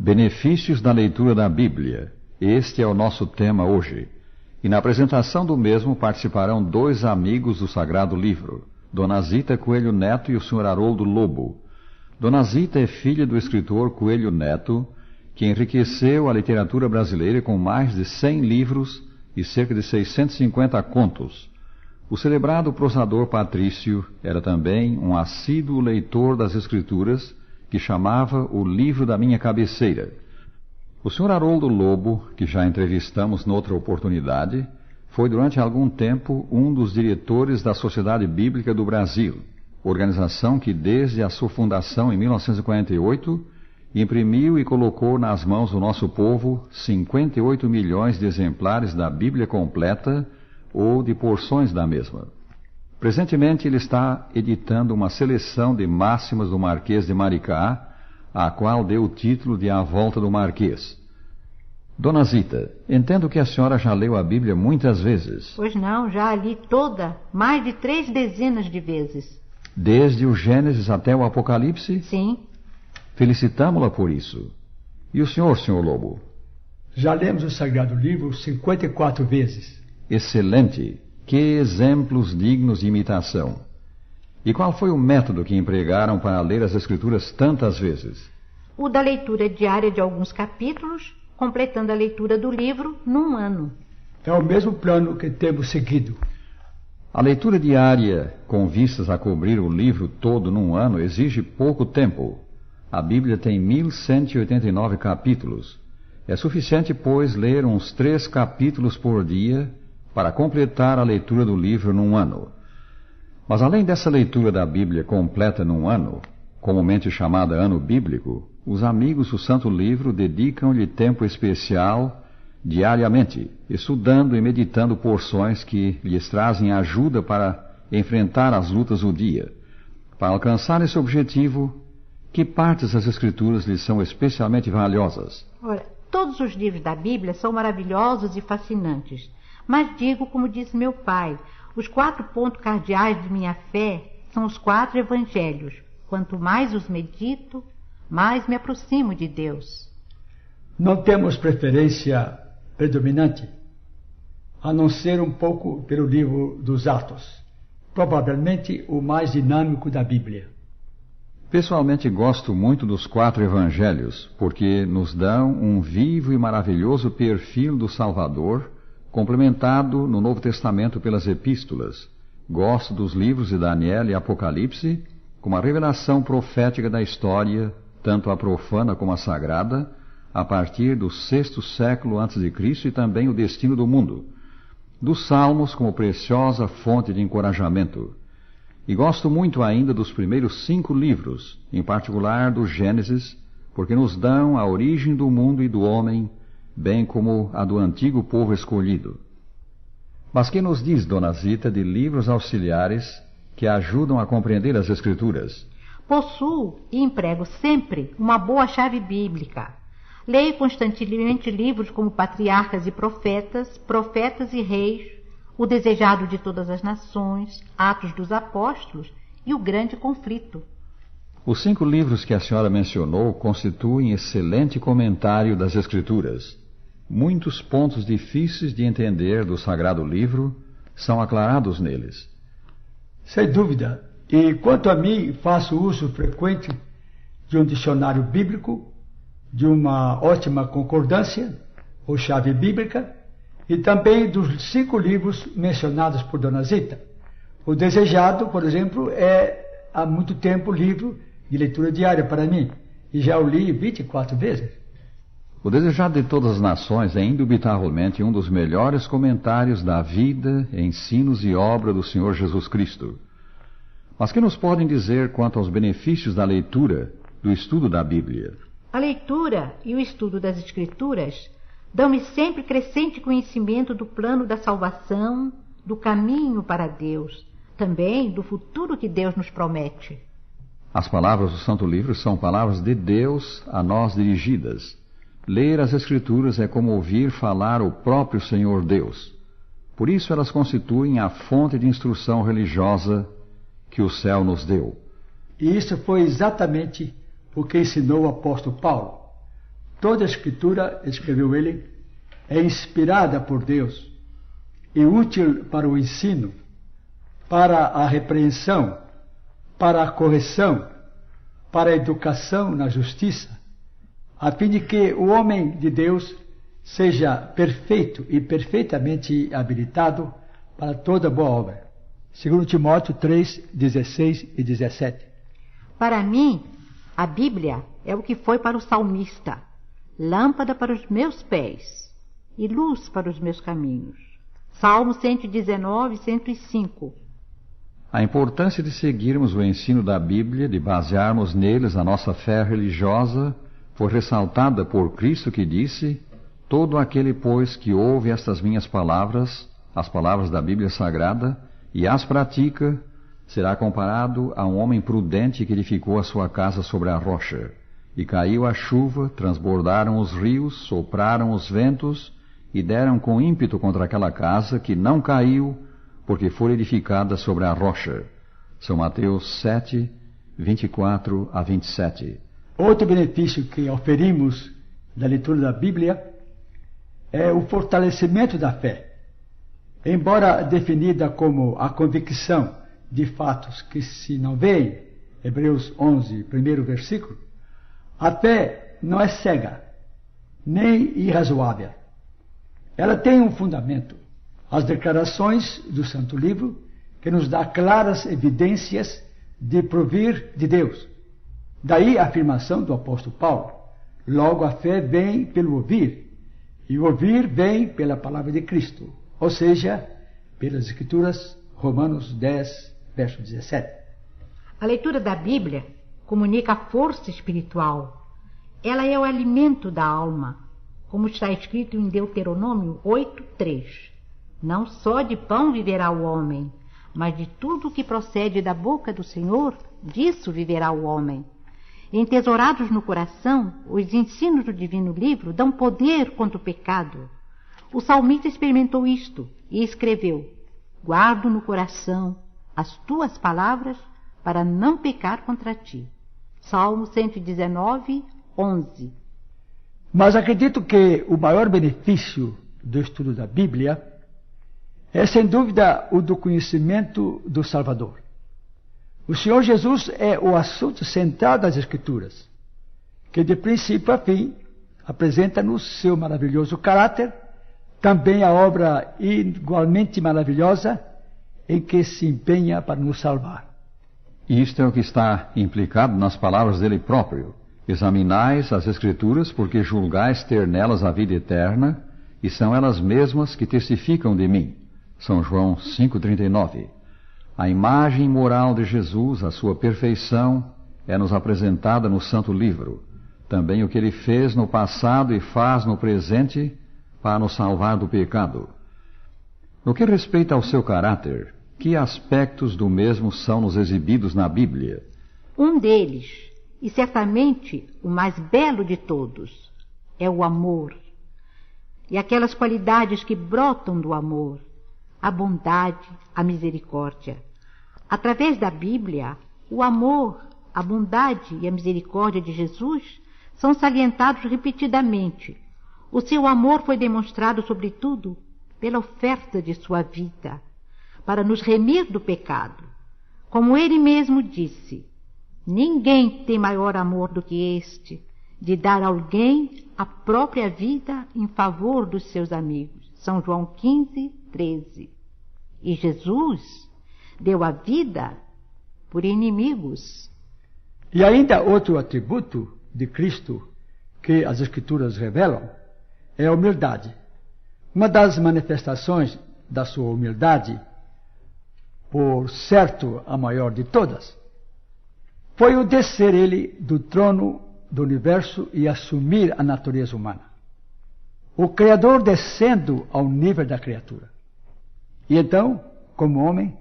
Benefícios da leitura da Bíblia. Este é o nosso tema hoje. E na apresentação do mesmo participarão dois amigos do Sagrado Livro, Dona Zita Coelho Neto e o Sr. Haroldo Lobo. Dona Zita é filha do escritor Coelho Neto, que enriqueceu a literatura brasileira com mais de 100 livros e cerca de 650 contos. O celebrado prosador Patrício era também um assíduo leitor das Escrituras, que chamava o livro da minha cabeceira. O Sr. Haroldo Lobo, que já entrevistamos noutra oportunidade, foi durante algum tempo um dos diretores da Sociedade Bíblica do Brasil, organização que desde a sua fundação em 1948 imprimiu e colocou nas mãos do nosso povo 58 milhões de exemplares da Bíblia completa ou de porções da mesma. Presentemente ele está editando uma seleção de máximas do Marquês de Maricá, a qual deu o título de A Volta do Marquês. Dona Zita, entendo que a senhora já leu a Bíblia muitas vezes. Pois não, já a li toda, mais de 3 dezenas de vezes. Desde o Gênesis até o Apocalipse? Sim. Felicitamo-la por isso. E o senhor, Sr. Lobo? Já lemos o Sagrado Livro 54 vezes. Excelente! Que exemplos dignos de imitação! E qual foi o método que empregaram para ler as Escrituras tantas vezes? O da leitura diária de alguns capítulos, completando a leitura do livro num ano. É o mesmo plano que temos seguido. A leitura diária, com vistas a cobrir o livro todo num ano, exige pouco tempo. A Bíblia tem 1189 capítulos. É suficiente, pois, ler uns 3 capítulos por dia para completar a leitura do livro num ano. Mas além dessa leitura da Bíblia completa num ano, comumente chamada ano bíblico, os amigos do Santo Livro dedicam-lhe tempo especial diariamente, estudando e meditando porções que lhes trazem ajuda para enfrentar as lutas do dia. Para alcançar esse objetivo, que partes das Escrituras lhes são especialmente valiosas? Ora, todos os livros da Bíblia são maravilhosos e fascinantes. Mas digo, como disse meu pai, os 4 pontos cardeais de minha fé são os 4 evangelhos. Quanto mais os medito, mais me aproximo de Deus. Não temos preferência predominante, a não ser um pouco pelo livro dos Atos, provavelmente o mais dinâmico da Bíblia. Pessoalmente gosto muito dos 4 evangelhos, porque nos dão um vivo e maravilhoso perfil do Salvador, complementado no Novo Testamento pelas epístolas. Gosto dos livros de Daniel e Apocalipse, como a revelação profética da história, tanto a profana como a sagrada, a partir do 6º século a.C. e também o destino do mundo. Dos Salmos como preciosa fonte de encorajamento. E gosto muito ainda dos primeiros 5 livros, em particular do Gênesis, porque nos dão a origem do mundo e do homem, bem como a do antigo povo escolhido. Mas que nos diz Dona Zita de livros auxiliares que ajudam a compreender as Escrituras? Possuo e emprego sempre uma boa chave bíblica. Leio constantemente livros como Patriarcas e Profetas, Profetas e Reis, O Desejado de Todas as Nações, Atos dos Apóstolos e O Grande Conflito. Os 5 livros que a senhora mencionou constituem excelente comentário das Escrituras. Muitos pontos difíceis de entender do Sagrado Livro são aclarados neles. Sem dúvida. E quanto a mim, faço uso frequente de um dicionário bíblico, de uma ótima concordância, ou chave bíblica, e também dos 5 livros mencionados por Dona Zita. O Desejado, por exemplo, é há muito tempo livro de leitura diária para mim, e já o li 24 vezes. O Desejado de Todas as Nações é indubitavelmente um dos melhores comentários da vida, ensinos e obra do Senhor Jesus Cristo. Mas que nos podem dizer quanto aos benefícios da leitura, do estudo da Bíblia? A leitura e o estudo das Escrituras dão-me sempre crescente conhecimento do plano da salvação, do caminho para Deus, também do futuro que Deus nos promete. As palavras do Santo Livro são palavras de Deus a nós dirigidas. Ler as Escrituras é como ouvir falar o próprio Senhor Deus. Por isso elas constituem a fonte de instrução religiosa que o céu nos deu. E isso foi exatamente o que ensinou o apóstolo Paulo. toda a Escritura, escreveu ele, é inspirada por Deus e útil para o ensino, para a repreensão, para a correção, para a educação na justiça, a fim de que o homem de Deus seja perfeito e perfeitamente habilitado para toda boa obra. 2 Timóteo 3, 16 e 17. Para mim, a Bíblia é o que foi para o salmista, lâmpada para os meus pés e luz para os meus caminhos. Salmo 119, 105. A importância de seguirmos o ensino da Bíblia, de basearmos neles a nossa fé religiosa, foi ressaltada por Cristo, que disse: todo aquele, pois, que ouve estas minhas palavras, as palavras da Bíblia Sagrada, e as pratica, será comparado a um homem prudente que edificou a sua casa sobre a rocha. E caiu a chuva, transbordaram os rios, sopraram os ventos, e deram com ímpeto contra aquela casa, que não caiu, porque foi edificada sobre a rocha. São Mateus 7, 24 a 27. Outro benefício que oferimos da leitura da Bíblia é o fortalecimento da fé. Embora definida como a convicção de fatos que se não veem, Hebreus 11, primeiro versículo, a fé não é cega, nem irrazoável. Ela tem um fundamento, as declarações do Santo Livro, que nos dá claras evidências de provir de Deus. Daí a afirmação do apóstolo Paulo: logo a fé vem pelo ouvir, e o ouvir vem pela palavra de Cristo, ou seja, pelas Escrituras. Romanos 10, verso 17. A leitura da Bíblia comunica a força espiritual. Ela é o alimento da alma, como está escrito em Deuteronômio 8:3. Não só de pão viverá o homem, mas de tudo que procede da boca do Senhor, disso viverá o homem. Entesourados no coração, os ensinos do divino livro dão poder contra o pecado. O salmista experimentou isto e escreveu: guardo no coração as tuas palavras para não pecar contra ti. Salmo 119, 11. Mas acredito que o maior benefício do estudo da Bíblia é, sem dúvida, o do conhecimento do Salvador. O Senhor Jesus é o assunto central das Escrituras, que de princípio a fim apresenta-nos seu maravilhoso caráter, também a obra igualmente maravilhosa em que se empenha para nos salvar. Isto é o que está implicado nas palavras dele próprio: examinais as Escrituras, porque julgais ter nelas a vida eterna, e são elas mesmas que testificam de mim. São João 5,39. A imagem moral de Jesus, a sua perfeição, é-nos apresentada no Santo Livro. Também o que ele fez no passado e faz no presente para nos salvar do pecado. No que respeita ao seu caráter, que aspectos do mesmo são-nos exibidos na Bíblia? Um deles, e certamente o mais belo de todos, é o amor. E aquelas qualidades que brotam do amor: a bondade, a misericórdia. Através da Bíblia, o amor, a bondade e a misericórdia de Jesus são salientados repetidamente. O seu amor foi demonstrado, sobretudo, pela oferta de sua vida, para nos remir do pecado. Como ele mesmo disse: ninguém tem maior amor do que este, de dar a alguém a própria vida em favor dos seus amigos. São João 15, 13. E Jesus deu a vida por inimigos. E ainda outro atributo de Cristo que as Escrituras revelam é a humildade. Uma das manifestações da sua humildade, por certo a maior de todas, foi o descer ele do trono do universo e assumir a natureza humana. O Criador descendo ao nível da criatura. E então, como homem,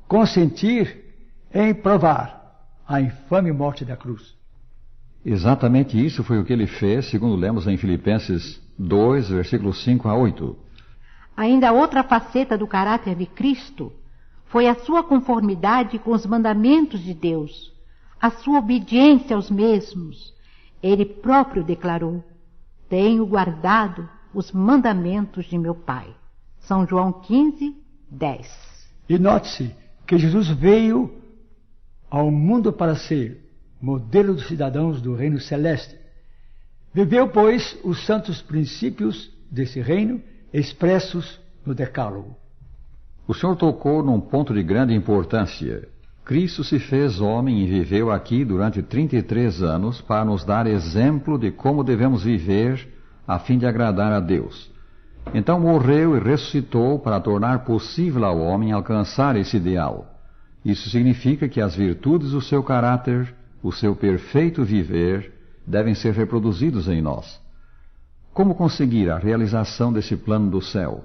consentir em provar a infame morte da cruz. Exatamente isso foi o que ele fez, segundo lemos em Filipenses 2, versículos 5 a 8. Ainda outra faceta do caráter de Cristo foi a sua conformidade com os mandamentos de Deus, a sua obediência aos mesmos. Ele próprio declarou: tenho guardado os mandamentos de meu Pai. São João 15, 10. E note-se que Jesus veio ao mundo para ser modelo dos cidadãos do reino celeste. Viveu, pois, os santos princípios desse reino expressos no Decálogo. O Senhor tocou num ponto de grande importância. Cristo se fez homem e viveu aqui durante 33 anos para nos dar exemplo de como devemos viver a fim de agradar a Deus. Então morreu e ressuscitou para tornar possível ao homem alcançar esse ideal. Isso significa que as virtudes do seu caráter, o seu perfeito viver, devem ser reproduzidos em nós. Como conseguir a realização desse plano do céu?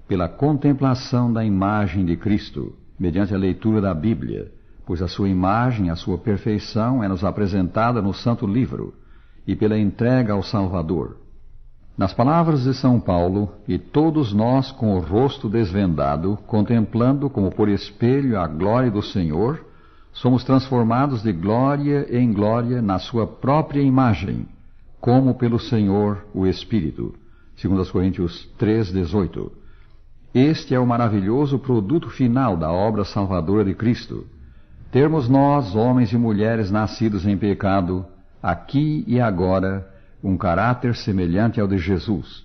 Pela contemplação da imagem de Cristo, mediante a leitura da Bíblia, pois a sua imagem, a sua perfeição é-nos apresentada no Santo Livro, e pela entrega ao Salvador. Nas palavras de São Paulo, e todos nós com o rosto desvendado, contemplando como por espelho a glória do Senhor, somos transformados de glória em glória na sua própria imagem, como pelo Senhor o Espírito. 2 Coríntios 3:18. Este é o maravilhoso produto final da obra salvadora de Cristo. Termos nós, homens e mulheres nascidos em pecado, aqui e agora, um caráter semelhante ao de Jesus.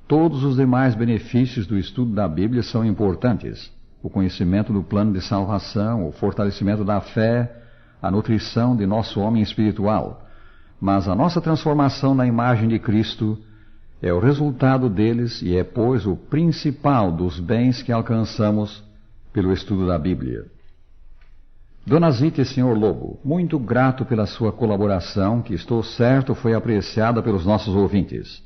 Todos os demais benefícios do estudo da Bíblia são importantes. O conhecimento do plano de salvação, o fortalecimento da fé, a nutrição de nosso homem espiritual. Mas a nossa transformação na imagem de Cristo é o resultado deles e é, pois, o principal dos bens que alcançamos pelo estudo da Bíblia. Dona Zita e Sr. Lobo, muito grato pela sua colaboração, que estou certo foi apreciada pelos nossos ouvintes.